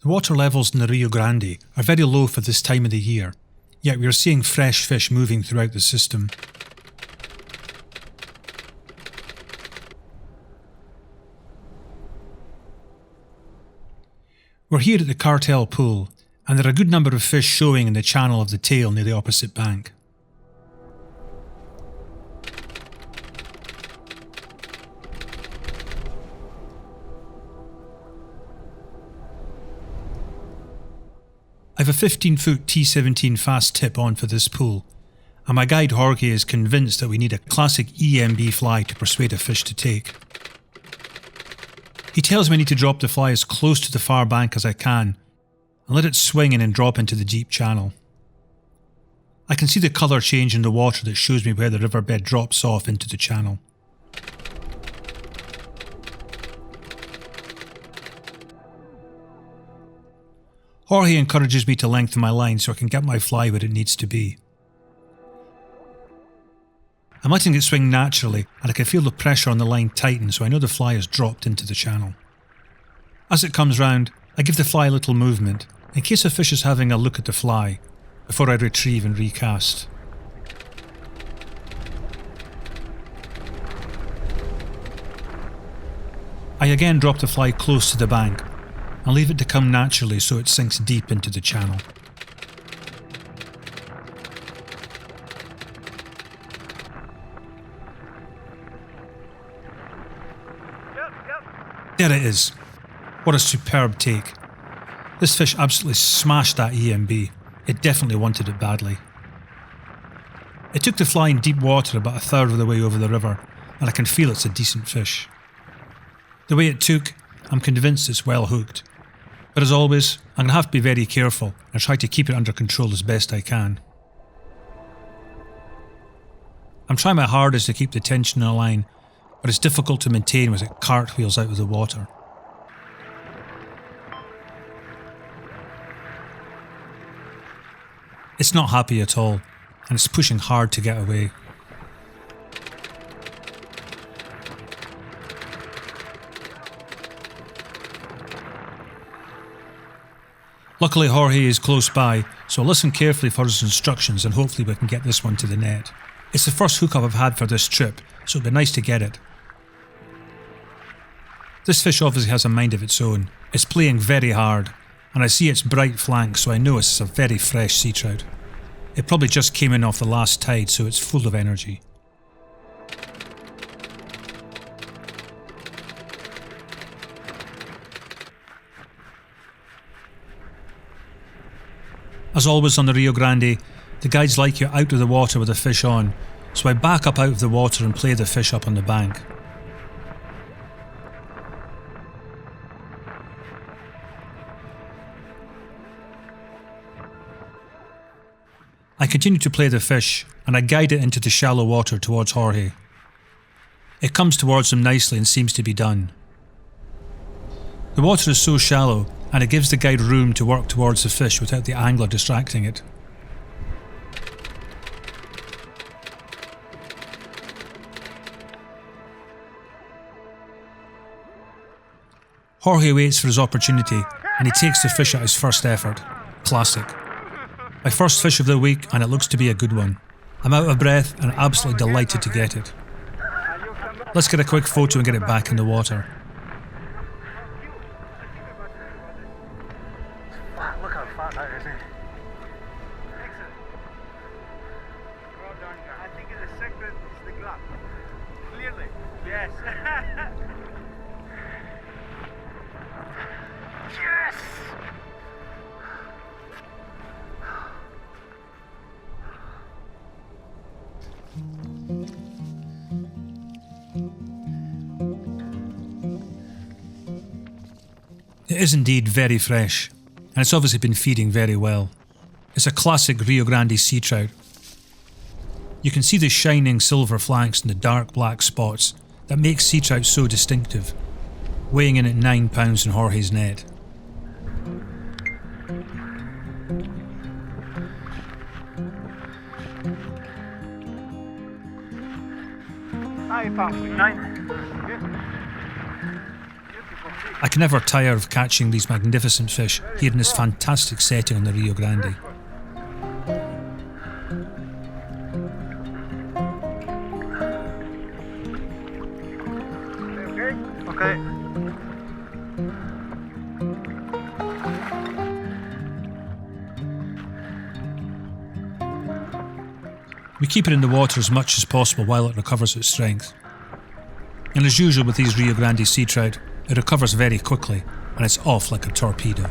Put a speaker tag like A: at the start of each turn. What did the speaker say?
A: The water levels in the Rio Grande are very low for this time of the year, yet we are seeing fresh fish moving throughout the system. We're here at the Cartel Pool, and there are a good number of fish showing in the channel of the tail near the opposite bank. I have a 15-foot T17 fast tip on for this pool, and my guide Jorge is convinced that we need a classic EMB fly to persuade a fish to take. He tells me I need to drop the fly as close to the far bank as I can, and let it swing in and drop into the deep channel. I can see the colour change in the water that shows me where the riverbed drops off into the channel. Jorge encourages me to lengthen my line so I can get my fly where it needs to be. I'm letting it swing naturally, and I can feel the pressure on the line tighten, so I know the fly has dropped into the channel. As it comes round, I give the fly a little movement, in case a fish is having a look at the fly, before I retrieve and recast. I again drop the fly close to the bank, and leave it to come naturally so it sinks deep into the channel. There it is. What a superb take. This fish absolutely smashed that EMB. It definitely wanted it badly. It took the fly in deep water about a third of the way over the river, and I can feel it's a decent fish. The way it took, I'm convinced it's well hooked. But as always, I'm going to have to be very careful and try to keep it under control as best I can. I'm trying my hardest to keep the tension in the line, but it's difficult to maintain as it cartwheels out of the water. It's not happy at all, and it's pushing hard to get away. Luckily Jorge is close by, so I'll listen carefully for his instructions and hopefully we can get this one to the net. It's the first hookup I've had for this trip, so it'd be nice to get it. This fish obviously has a mind of its own. It's playing very hard, and I see its bright flank, so I know it's a very fresh sea trout. It probably just came in off the last tide, so it's full of energy. As always on the Rio Grande, the guides like you out of the water with the fish on, so I back up out of the water and play the fish up on the bank. I continue to play the fish, and I guide it into the shallow water towards Jorge. It comes towards him nicely and seems to be done. The water is so shallow, and it gives the guide room to work towards the fish without the angler distracting it. Jorge waits for his opportunity, and he takes the fish at his first effort. Classic. My first fish of the week, and it looks to be a good one. I'm out of breath and absolutely delighted to get it. Let's get a quick photo and get it back in the water.
B: Look how fat that is.
C: Excellent. Well done, guys. I think the secret is the glove. Clearly. Yes.
B: Yes!
A: It is indeed very fresh, and it's obviously been feeding very well. It's a classic Rio Grande sea trout. You can see the shining silver flanks and the dark black spots that make sea trout so distinctive, weighing in at 9 pounds in Jorge's net.
C: I found 9. Beautiful.
A: I can never tire of catching these magnificent fish here in this fantastic setting on the Rio Grande.
C: Okay.
A: We keep it in the water as much as possible while it recovers its strength. And as usual with these Rio Grande sea trout, it recovers very quickly and it's off like a torpedo.